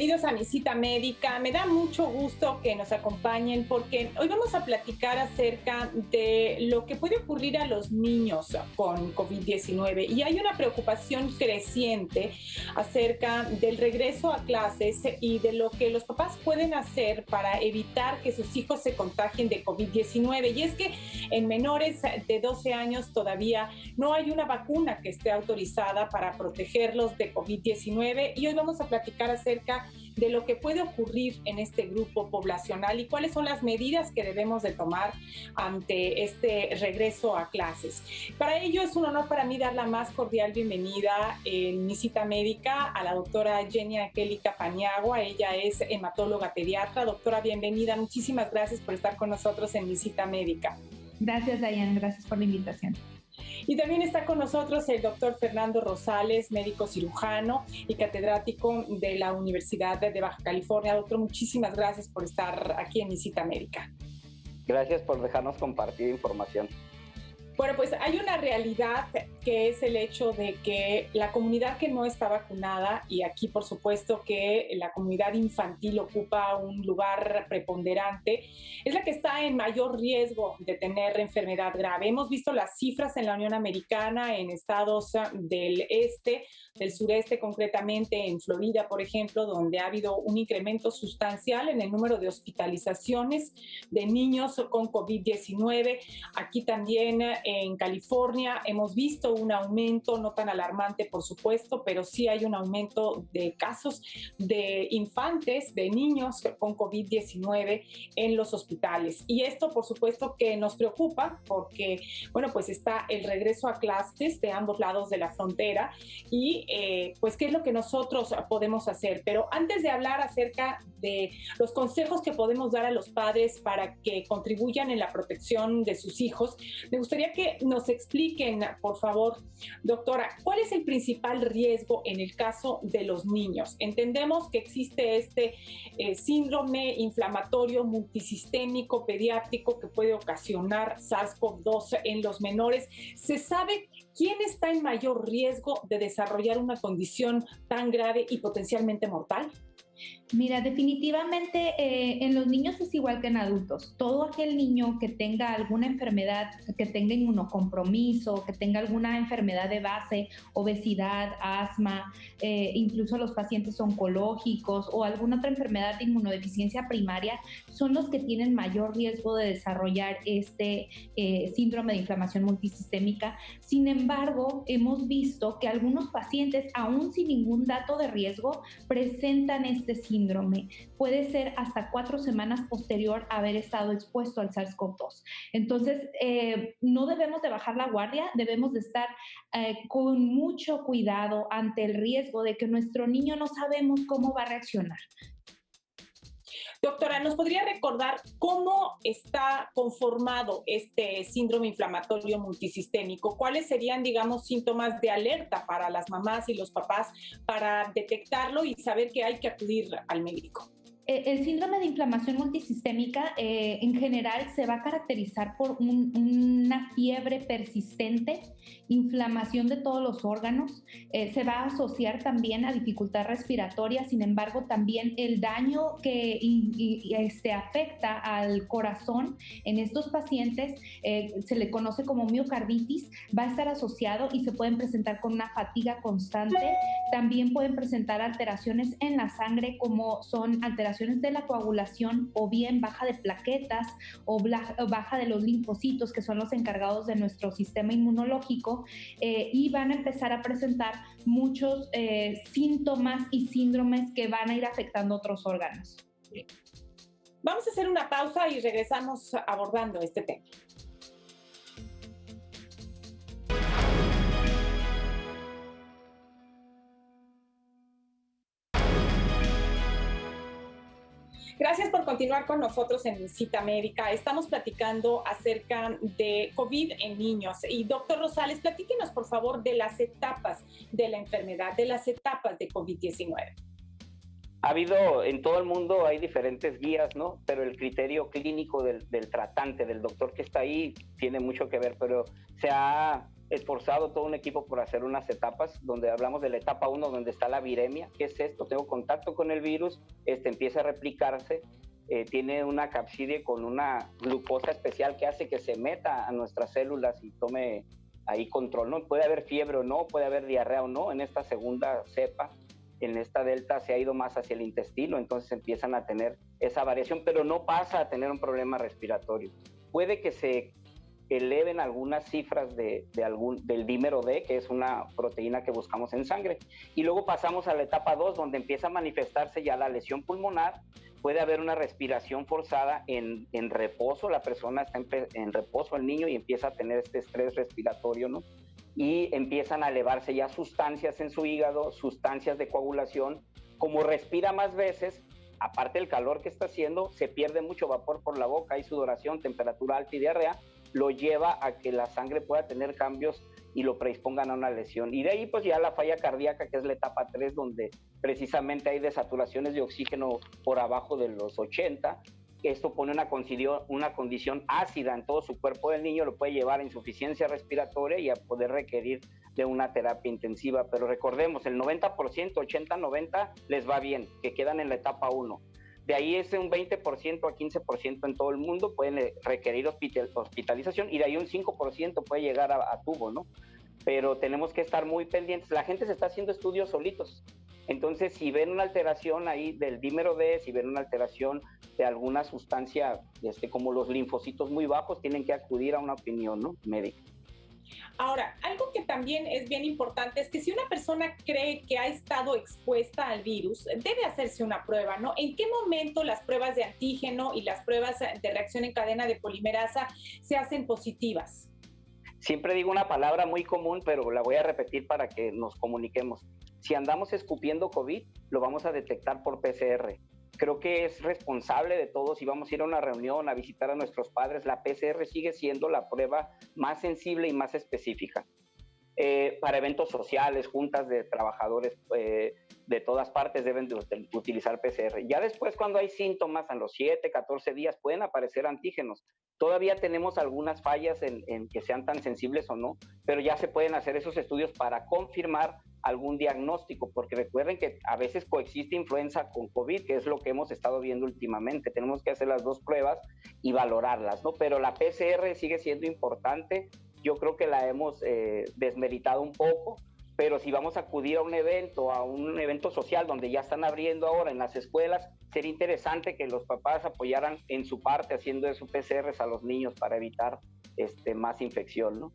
Bienvenidos a mi cita médica. Me da mucho gusto que nos acompañen porque hoy vamos a platicar acerca de lo que puede ocurrir a los niños con COVID-19 y hay una preocupación creciente acerca del regreso a clases y de lo que los papás pueden hacer para evitar que sus hijos se contagien de COVID-19. Y es que en menores de 12 años todavía no hay una vacuna que esté autorizada para protegerlos de COVID-19 y hoy vamos a platicar acerca de lo que puede ocurrir en este grupo poblacional y cuáles son las medidas que debemos de tomar ante este regreso a clases. Para ello es un honor para mí dar la más cordial bienvenida en mi cita médica a la doctora Jenny Angélica Paniagua. Ella es hematóloga pediatra. Doctora, bienvenida. Muchísimas gracias por estar con nosotros en mi cita médica. Gracias, Dayan. Gracias por la invitación. Y también está con nosotros el doctor Fernando Rosales, médico cirujano y catedrático de la Universidad de Baja California. Doctor, muchísimas gracias por estar aquí en mi cita médica. Gracias por dejarnos compartir información. Bueno, pues hay una realidad que es el hecho de que la comunidad que no está vacunada, y aquí por supuesto que la comunidad infantil ocupa un lugar preponderante, es la que está en mayor riesgo de tener enfermedad grave. Hemos visto las cifras en la Unión Americana, en estados del este, del sureste concretamente, en Florida, por ejemplo, donde ha habido un incremento sustancial en el número de hospitalizaciones de niños con COVID-19. Aquí también en California hemos visto un aumento, no tan alarmante por supuesto, pero sí hay un aumento de casos de infantes, de niños con COVID-19 en los hospitales. Y esto por supuesto que nos preocupa porque, bueno, pues está el regreso a clases de ambos lados de la frontera y pues qué es lo que nosotros podemos hacer. Pero antes de hablar acerca de los consejos que podemos dar a los padres para que contribuyan en la protección de sus hijos, me gustaría que nos expliquen, por favor, doctora, ¿cuál es el principal riesgo en el caso de los niños? Entendemos que existe este síndrome inflamatorio multisistémico pediátrico que puede ocasionar SARS-CoV-2 en los menores. ¿Se sabe quién está en mayor riesgo de desarrollar una condición tan grave y potencialmente mortal? Mira, definitivamente en los niños es igual que en adultos. Todo aquel niño que tenga alguna enfermedad, que tenga inmunocompromiso, que tenga alguna enfermedad de base, obesidad, asma, incluso los pacientes oncológicos o alguna otra enfermedad de inmunodeficiencia primaria, son los que tienen mayor riesgo de desarrollar este síndrome de inflamación multisistémica. Sin embargo, hemos visto que algunos pacientes, aún sin ningún dato de riesgo, presentan este síndrome. Puede ser hasta 4 semanas posterior a haber estado expuesto al SARS-CoV-2. Entonces, no debemos de bajar la guardia, debemos de estar con mucho cuidado ante el riesgo de que nuestro niño no sabemos cómo va a reaccionar. Doctora, ¿nos podría recordar cómo está conformado este síndrome inflamatorio multisistémico? ¿Cuáles serían, digamos, síntomas de alerta para las mamás y los papás para detectarlo y saber que hay que acudir al médico? El síndrome de inflamación multisistémica en general se va a caracterizar por una fiebre persistente, inflamación de todos los órganos, se va a asociar también a dificultad respiratoria. Sin embargo, también el daño que afecta al corazón en estos pacientes se le conoce como miocarditis, va a estar asociado y se pueden presentar con una fatiga constante. También pueden presentar alteraciones en la sangre, como son alteraciones de la coagulación o bien baja de plaquetas o baja de los linfocitos, que son los encargados de nuestro sistema inmunológico, y van a empezar a presentar muchos síntomas y síndromes que van a ir afectando otros órganos. Vamos a hacer una pausa y regresamos abordando este tema. Gracias por continuar con nosotros en Mi Cita Médica. Estamos platicando acerca de COVID en niños. Y doctor Rosales, platíquenos por favor de las etapas de la enfermedad, de las etapas de COVID-19. Ha habido, en todo el mundo hay diferentes guías, ¿no? Pero el criterio clínico del tratante, del doctor que está ahí, tiene mucho que ver, pero se ha esforzado todo un equipo por hacer unas etapas donde hablamos de la etapa 1, donde está la viremia. ¿Qué es esto? Tengo contacto con el virus, empieza a replicarse, tiene una capsidie con una glucosa especial que hace que se meta a nuestras células y tome ahí control, ¿no? Puede haber fiebre o no, puede haber diarrea o no. En esta segunda cepa, en esta delta, se ha ido más hacia el intestino, entonces empiezan a tener esa variación, pero no pasa a tener un problema respiratorio. Puede que se eleven algunas cifras del dímero D, que es una proteína que buscamos en sangre. Y luego pasamos a la etapa 2, donde empieza a manifestarse ya la lesión pulmonar. Puede haber una respiración forzada en reposo, la persona está en reposo, el niño, y empieza a tener este estrés respiratorio, ¿no? Y empiezan a elevarse ya sustancias en su hígado, sustancias de coagulación. Como respira más veces, aparte del calor que está haciendo, se pierde mucho vapor por la boca, hay sudoración, temperatura alta y diarrea, lo lleva a que la sangre pueda tener cambios y lo predispongan a una lesión. Y de ahí pues ya la falla cardíaca, que es la etapa 3, donde precisamente hay desaturaciones de oxígeno por abajo de los 80. Esto pone una condición ácida en todo su cuerpo del niño, lo puede llevar a insuficiencia respiratoria y a poder requerir de una terapia intensiva. Pero recordemos, el 90%, 80-90 les va bien, que quedan en la etapa 1. De ahí es un 20% a 15% en todo el mundo pueden requerir hospitalización, y de ahí un 5% puede llegar a tubo, ¿no? Pero tenemos que estar muy pendientes. La gente se está haciendo estudios solitos. Entonces, si ven una alteración ahí del dímero D, si ven una alteración de alguna sustancia, como los linfocitos muy bajos, tienen que acudir a una opinión, ¿no?, médica. Ahora, algo que también es bien importante es que si una persona cree que ha estado expuesta al virus, debe hacerse una prueba, ¿no? ¿En qué momento las pruebas de antígeno y las pruebas de reacción en cadena de polimerasa se hacen positivas? Siempre digo una palabra muy común, pero la voy a repetir para que nos comuniquemos. Si andamos escupiendo COVID, lo vamos a detectar por PCR. Creo que es responsable de todos. Si vamos a ir a una reunión, a visitar a nuestros padres, la PCR sigue siendo la prueba más sensible y más específica. Para eventos sociales, juntas de trabajadores de todas partes deben de utilizar PCR. Ya después, cuando hay síntomas, a los 7, 14 días pueden aparecer antígenos. Todavía tenemos algunas fallas en que sean tan sensibles o no, pero ya se pueden hacer esos estudios para confirmar algún diagnóstico, porque recuerden que a veces coexiste influenza con COVID, que es lo que hemos estado viendo últimamente. Tenemos que hacer las dos pruebas y valorarlas, ¿no? Pero la PCR sigue siendo importante. Yo creo que la hemos desmeritado un poco, pero si vamos a acudir a un evento social donde ya están abriendo ahora en las escuelas, sería interesante que los papás apoyaran en su parte haciendo esos PCRs a los niños para evitar más infección, ¿no?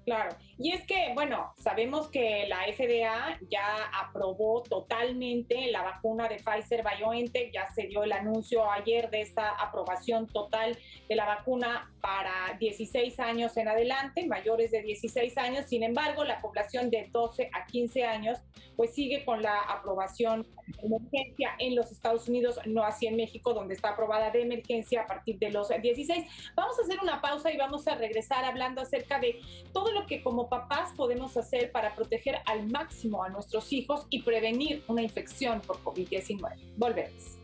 Claro, y es que, bueno, sabemos que la FDA ya aprobó totalmente la vacuna de Pfizer-BioNTech, ya se dio el anuncio ayer de esta aprobación total de la vacuna para 16 años en adelante, mayores de 16 años. Sin embargo, la población de 12 a 15 años pues sigue con la aprobación de emergencia en los Estados Unidos, no así en México, donde está aprobada de emergencia a partir de los 16. Vamos a hacer una pausa y vamos a regresar hablando acerca de todo lo que como papás podemos hacer para proteger al máximo a nuestros hijos y prevenir una infección por COVID-19. Volvemos.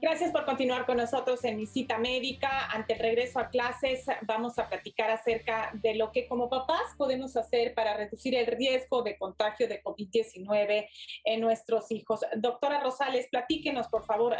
Gracias por continuar con nosotros en Mi Cita Médica. Ante el regreso a clases, vamos a platicar acerca de lo que como papás podemos hacer para reducir el riesgo de contagio de COVID-19 en nuestros hijos. Doctora Rosales, platíquenos, por favor,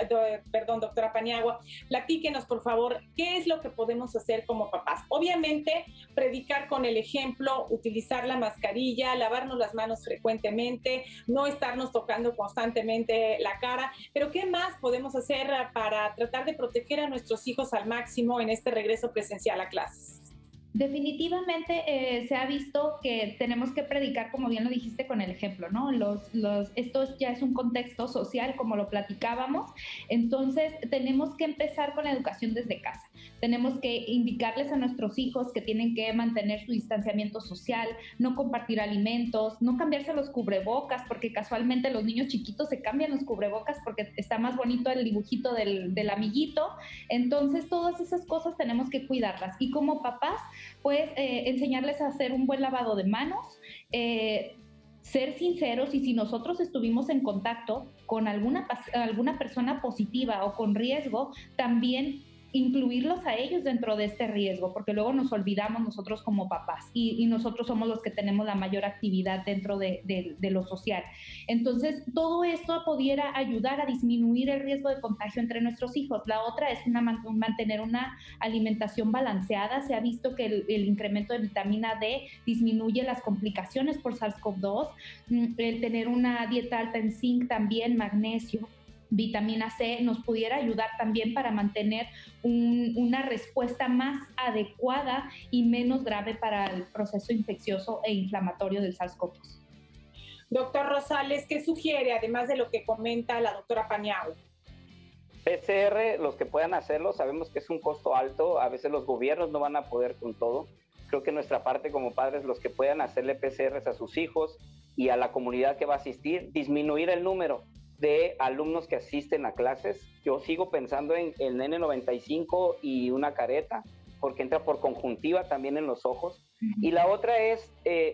doctora Paniagua, platíquenos, por favor, qué es lo que podemos hacer como papás. Obviamente, predicar con el ejemplo, utilizar la mascarilla, lavarnos las manos frecuentemente, no estarnos tocando constantemente la cara, pero ¿qué más podemos hacer para tratar de proteger a nuestros hijos al máximo en este regreso presencial a clases? Definitivamente se ha visto que tenemos que predicar, como bien lo dijiste, con el ejemplo, ¿no? Esto ya es un contexto social, como lo platicábamos, entonces tenemos que empezar con la educación desde casa. Tenemos que indicarles a nuestros hijos que tienen que mantener su distanciamiento social, no compartir alimentos, no cambiarse los cubrebocas, porque casualmente los niños chiquitos se cambian los cubrebocas porque está más bonito el dibujito del amiguito. Entonces, todas esas cosas tenemos que cuidarlas. Y como papás, pues enseñarles a hacer un buen lavado de manos, ser sinceros, y si nosotros estuvimos en contacto con alguna persona positiva o con riesgo, también incluirlos a ellos dentro de este riesgo, porque luego nos olvidamos nosotros como papás y nosotros somos los que tenemos la mayor actividad dentro de lo social. Entonces, todo esto pudiera ayudar a disminuir el riesgo de contagio entre nuestros hijos. La otra es mantener una alimentación balanceada. Se ha visto que el incremento de vitamina D disminuye las complicaciones por SARS-CoV-2, el tener una dieta alta en zinc, también magnesio, vitamina C, nos pudiera ayudar también para mantener una respuesta más adecuada y menos grave para el proceso infeccioso e inflamatorio del SARS-CoV-2. Doctor Rosales, ¿qué sugiere, además de lo que comenta la doctora Paniagua? PCR, los que puedan hacerlo, sabemos que es un costo alto, a veces los gobiernos no van a poder con todo. Creo que nuestra parte como padres, los que puedan hacerle PCRs a sus hijos y a la comunidad que va a asistir, disminuir el número de alumnos que asisten a clases. Yo sigo pensando en el N95 y una careta, porque entra por conjuntiva también en los ojos. Y la otra es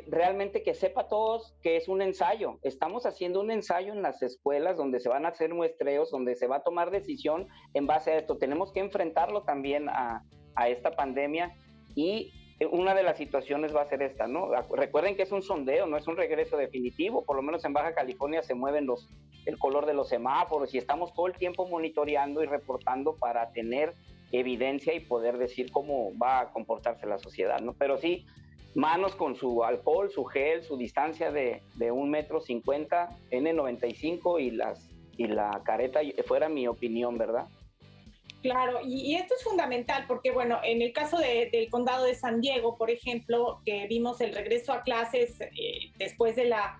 realmente que sepa todos que es un ensayo. Estamos haciendo un ensayo en las escuelas donde se van a hacer muestreos, donde se va a tomar decisión en base a esto. Tenemos que enfrentarlo también a esta pandemia, y una de las situaciones va a ser esta, ¿no? Recuerden que es un sondeo, no es un regreso definitivo. Por lo menos en Baja California se mueven el color de los semáforos y estamos todo el tiempo monitoreando y reportando para tener evidencia y poder decir cómo va a comportarse la sociedad, ¿no? Pero sí, manos con su alcohol, su gel, su distancia de 1,50 m, N95 y la careta, fuera mi opinión, ¿verdad? Claro, y esto es fundamental porque, bueno, en el caso del condado de San Diego, por ejemplo, que vimos el regreso a clases después de la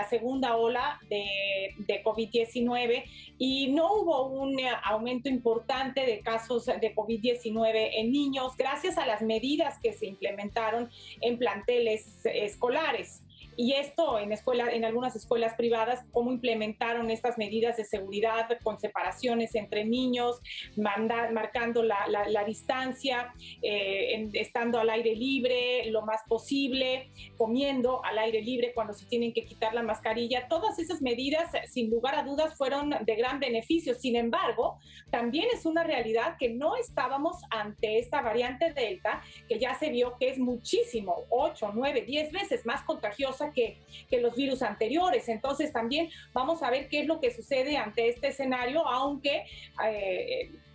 segunda ola de COVID-19, y no hubo un aumento importante de casos de COVID-19 en niños gracias a las medidas que se implementaron en planteles escolares. Y esto en algunas escuelas privadas, cómo implementaron estas medidas de seguridad con separaciones entre niños, marcando la distancia, estando al aire libre lo más posible, comiendo al aire libre cuando se tienen que quitar la mascarilla. Todas esas medidas, sin lugar a dudas, fueron de gran beneficio. Sin embargo, también es una realidad que no estábamos ante esta variante Delta, que ya se vio que es muchísimo, 8, 9, 10 veces más contagiosa que los virus anteriores. Entonces también vamos a ver qué es lo que sucede ante este escenario, aunque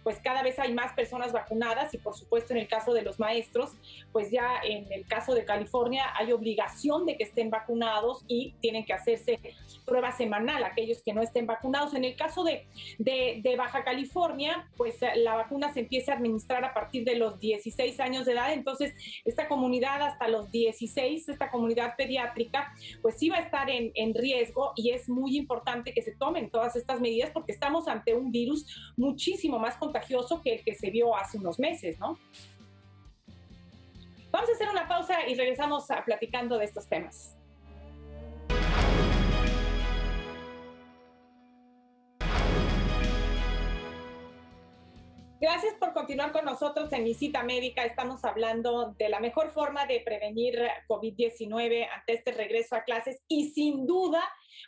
pues cada vez hay más personas vacunadas, y por supuesto en el caso de los maestros, pues ya en el caso de California hay obligación de que estén vacunados y tienen que hacerse prueba semanal aquellos que no estén vacunados. En el caso de Baja California, pues la vacuna se empieza a administrar a partir de los 16 años de edad. Entonces esta comunidad hasta los 16, esta comunidad pediátrica, pues sí va a estar en riesgo, y es muy importante que se tomen todas estas medidas porque estamos ante un virus muchísimo más contagioso que el que se vio hace unos meses, ¿no? Vamos a hacer una pausa y regresamos platicando de estos temas. Gracias por continuar con nosotros en Mi Cita Médica. Estamos hablando de la mejor forma de prevenir COVID-19 ante este regreso a clases, y sin duda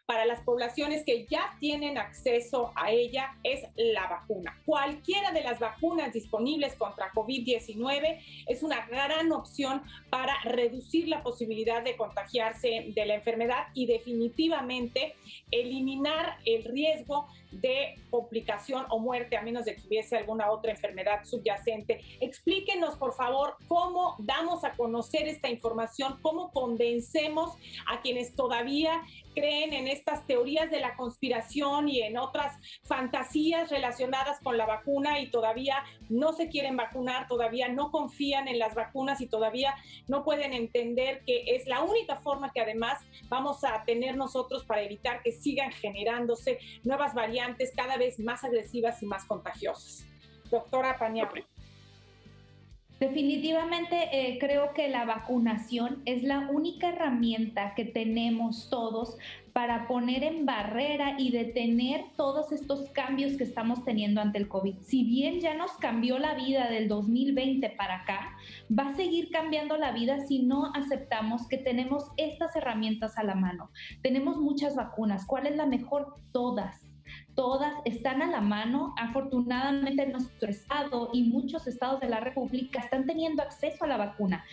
para las poblaciones que ya tienen acceso a ella es la vacuna. Cualquiera de las vacunas disponibles contra COVID-19 es una gran opción para reducir la posibilidad de contagiarse de la enfermedad y definitivamente eliminar el riesgo de complicación o muerte a menos de que hubiese alguna otra enfermedad subyacente. Explíquenos, por favor, cómo damos a conocer esta información, cómo convencemos a quienes todavía creen en estas teorías de la conspiración y en otras fantasías relacionadas con la vacuna y todavía no se quieren vacunar, todavía no confían en las vacunas y todavía no pueden entender que es la única forma que además vamos a tener nosotros para evitar que sigan generándose nuevas variantes cada vez más agresivas y más contagiosas. Doctora Paniagua. Definitivamente creo que la vacunación es la única herramienta que tenemos todos para poner en barrera y detener todos estos cambios que estamos teniendo ante el COVID. Si bien ya nos cambió la vida del 2020 para acá, va a seguir cambiando la vida si no aceptamos que tenemos estas herramientas a la mano. Tenemos muchas vacunas. ¿Cuál es la mejor? Todas están a la mano. Afortunadamente nuestro estado y muchos estados de la República están teniendo acceso a la vacuna.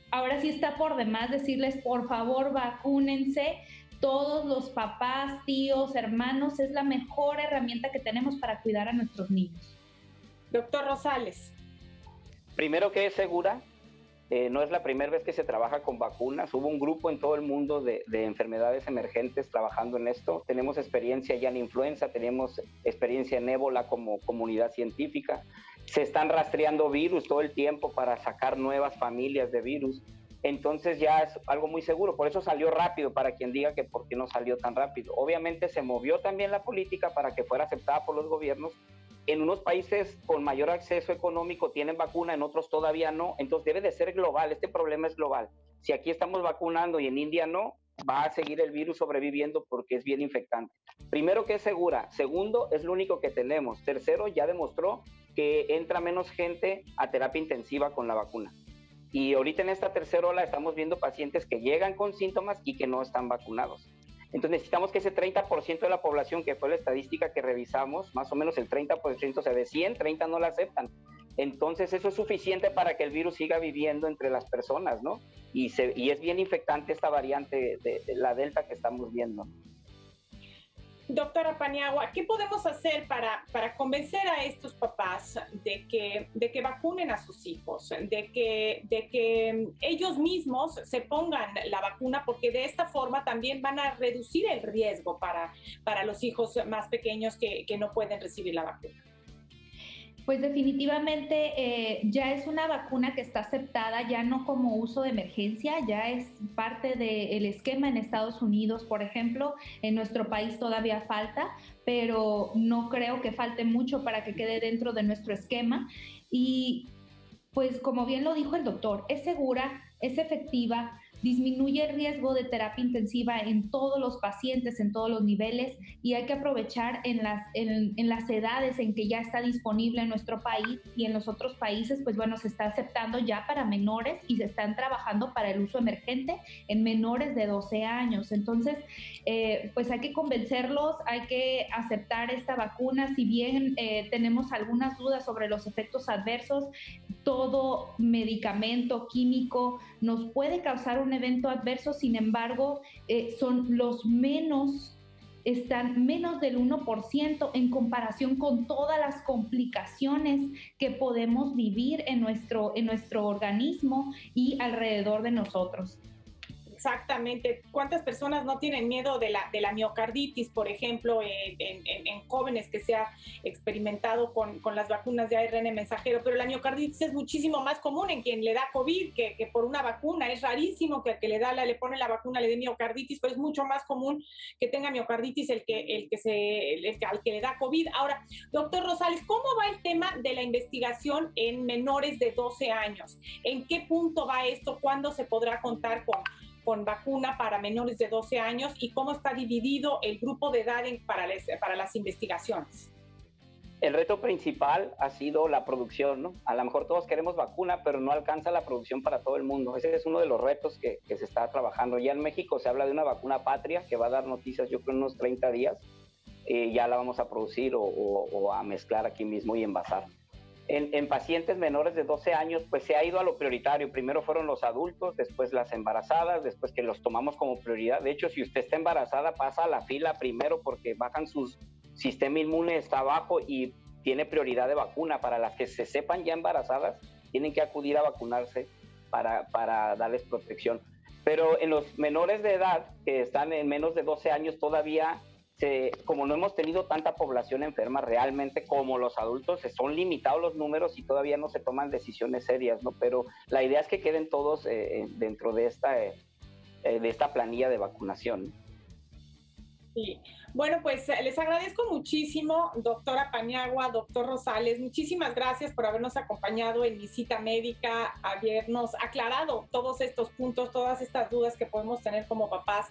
Ahora sí está por demás decirles, por favor, vacúnense. Todos los papás, tíos, hermanos, es la mejor herramienta que tenemos para cuidar a nuestros niños. Doctor Rosales. Primero, que es segura. No es la primera vez que se trabaja con vacunas. Hubo un grupo en todo el mundo de enfermedades emergentes trabajando en esto. Tenemos experiencia ya en influenza, tenemos experiencia en ébola como comunidad científica. Se están rastreando virus todo el tiempo para sacar nuevas familias de virus. Entonces ya es algo muy seguro. Por eso salió rápido, para quien diga que por qué no salió tan rápido. Obviamente se movió también la política para que fuera aceptada por los gobiernos. En unos países con mayor acceso económico tienen vacuna, en otros todavía no. Entonces debe de ser global, este problema es global. Si aquí estamos vacunando y en India no, va a seguir el virus sobreviviendo porque es bien infectante. Primero, que es segura. Segundo, es lo único que tenemos. Tercero, ya demostró que entra menos gente a terapia intensiva con la vacuna. Y ahorita en esta tercera ola estamos viendo pacientes que llegan con síntomas y que no están vacunados. Entonces necesitamos que ese 30% de la población, que fue la estadística que revisamos, más o menos el 30%, o sea, de 100, 30 no la aceptan. Entonces eso es suficiente para que el virus siga viviendo entre las personas, ¿no? Y es bien infectante esta variante de la Delta que estamos viendo. Doctora Paniagua, ¿qué podemos hacer para convencer a estos papás de que vacunen a sus hijos, de que ellos mismos se pongan la vacuna, porque de esta forma también van a reducir el riesgo para los hijos más pequeños que no pueden recibir la vacuna? Pues definitivamente ya es una vacuna que está aceptada, ya no como uso de emergencia, ya es parte del esquema en Estados Unidos, por ejemplo. En nuestro país todavía falta, pero no creo que falte mucho para que quede dentro de nuestro esquema. Y pues como bien lo dijo el doctor, es segura, es efectiva, disminuye el riesgo de terapia intensiva en todos los pacientes, en todos los niveles, y hay que aprovechar en las edades en que ya está disponible en nuestro país, y en los otros países, pues bueno, se está aceptando ya para menores y se están trabajando para el uso emergente en menores de 12 años. Entonces, pues hay que convencerlos, hay que aceptar esta vacuna. Si bien tenemos algunas dudas sobre los efectos adversos, todo medicamento químico nos puede causar un evento adverso. Sin embargo, están menos del 1% en comparación con todas las complicaciones que podemos vivir en nuestro organismo y alrededor de nosotros. Exactamente. ¿Cuántas personas no tienen miedo de la miocarditis, por ejemplo, en jóvenes que se ha experimentado con las vacunas de ARN mensajero? Pero la miocarditis es muchísimo más común en quien le da COVID que por una vacuna. Es rarísimo que al que le pone la vacuna le dé miocarditis, pero es mucho más común que tenga miocarditis al que le da COVID. Ahora, doctor Rosales, ¿cómo va el tema de la investigación en menores de 12 años? ¿En qué punto va esto? ¿Cuándo se podrá contar con vacuna para menores de 12 años y cómo está dividido el grupo de edad para las investigaciones? El reto principal ha sido la producción, ¿no? A lo mejor todos queremos vacuna, pero no alcanza la producción para todo el mundo. Ese es uno de los retos que se está trabajando. Ya en México se habla de una vacuna patria que va a dar noticias, yo creo, en unos 30 días. Ya la vamos a producir o a mezclar aquí mismo y envasar. En pacientes menores de 12 años, pues se ha ido a lo prioritario. Primero fueron los adultos, después las embarazadas, después que los tomamos como prioridad. De hecho, si usted está embarazada, pasa a la fila primero porque bajan su sistema inmune, está bajo y tiene prioridad de vacuna. Para las que se sepan ya embarazadas, tienen que acudir a vacunarse para darles protección. Pero en los menores de edad, que están en menos de 12 años, todavía como no hemos tenido tanta población enferma realmente como los adultos, son limitados los números y todavía no se toman decisiones serias, ¿no? Pero la idea es que queden todos dentro de esta planilla de vacunación. Sí. Bueno, pues les agradezco muchísimo, doctora Paniagua, doctor Rosales. Muchísimas gracias por habernos acompañado en mi cita médica, habernos aclarado todos estos puntos, todas estas dudas que podemos tener como papás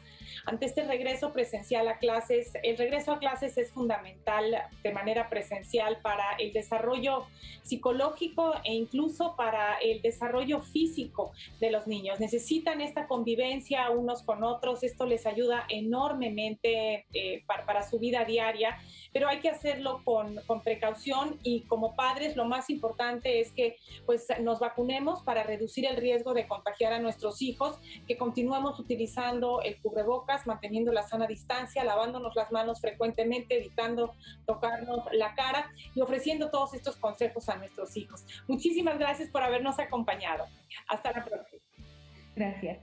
ante este regreso presencial a clases. El regreso a clases es fundamental de manera presencial para el desarrollo psicológico e incluso para el desarrollo físico de los niños. Necesitan esta convivencia unos con otros. Esto les ayuda enormemente para su vida diaria, pero hay que hacerlo con precaución, y como padres lo más importante es que pues nos vacunemos para reducir el riesgo de contagiar a nuestros hijos, que continuemos utilizando el cubrebocas, manteniendo la sana distancia, lavándonos las manos frecuentemente, evitando tocarnos la cara y ofreciendo todos estos consejos a nuestros hijos. Muchísimas gracias por habernos acompañado. Hasta la próxima. Gracias.